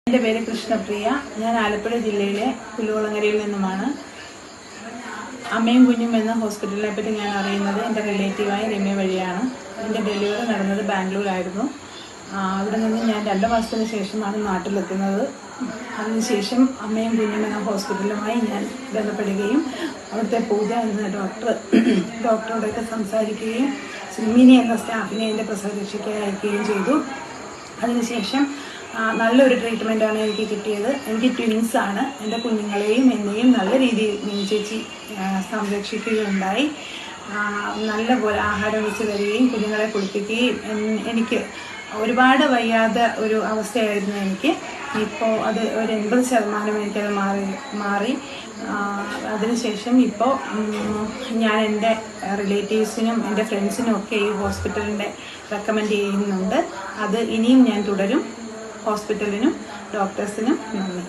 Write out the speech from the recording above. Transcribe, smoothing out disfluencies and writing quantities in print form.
എൻ്റെ പേര് കൃഷ്ണപ്രിയ. ഞാൻ ആലപ്പുഴ ജില്ലയിലെ പുല്ലുകുളങ്ങരയിൽ നിന്നുമാണ്. അമ്മയും കുഞ്ഞും എന്ന ഹോസ്പിറ്റലിനെ പറ്റി ഞാൻ അറിയുന്നത് എൻ്റെ റിലേറ്റീവായ രമ്യ വഴിയാണ്. എൻ്റെ ഡെലിവറി നടന്നത് ബാംഗ്ലൂരായിരുന്നു. അവിടെ നിന്ന് ഞാൻ 2 മാസത്തിന് ശേഷമാണ് നാട്ടിലെത്തുന്നത്. അതിനുശേഷം അമ്മയും കുഞ്ഞും എന്ന ഹോസ്പിറ്റലുമായി ഞാൻ ബന്ധപ്പെടുകയും അവിടുത്തെ പൂജ എന്ന ഡോക്ടറോടൊക്കെ സംസാരിക്കുകയും സിമിനി എന്ന സ്റ്റാഫിനെ എൻ്റെ പ്രസവരക്ഷയ്ക്ക് അയക്കുകയും ചെയ്തു. അതിനുശേഷം നല്ലൊരു ട്രീറ്റ്മെൻറ്റാണ് എനിക്ക് കിട്ടിയത്. എനിക്ക് ട്വിൻസാണ്. എൻ്റെ കുഞ്ഞുങ്ങളെയും എന്നെയും നല്ല രീതിയിൽ ചേച്ചി സംരക്ഷിക്കുകയുണ്ടായി. നല്ല പോലെ ആഹാരം വെച്ച് തരികയും കുഞ്ഞുങ്ങളെ കുളിപ്പിക്കുകയും എനിക്ക് ഒരുപാട് വയ്യാത്ത ഒരു അവസ്ഥയായിരുന്നു എനിക്ക്. ഇപ്പോൾ അത് ഒരു 80% എനിക്കത് മാറി. അതിനുശേഷം ഇപ്പോൾ ഞാൻ എൻ്റെ റിലേറ്റീവ്സിനും എൻ്റെ ഫ്രണ്ട്സിനും ഒക്കെ ഈ ഹോസ്പിറ്റലിൻ്റെ റെക്കമെൻഡ് ചെയ്യുന്നുണ്ട്. അത് ഇനിയും ഞാൻ തുടരും. ഹോസ്പിറ്റലിനും ഡോക്ടേഴ്സിനും നന്ദി.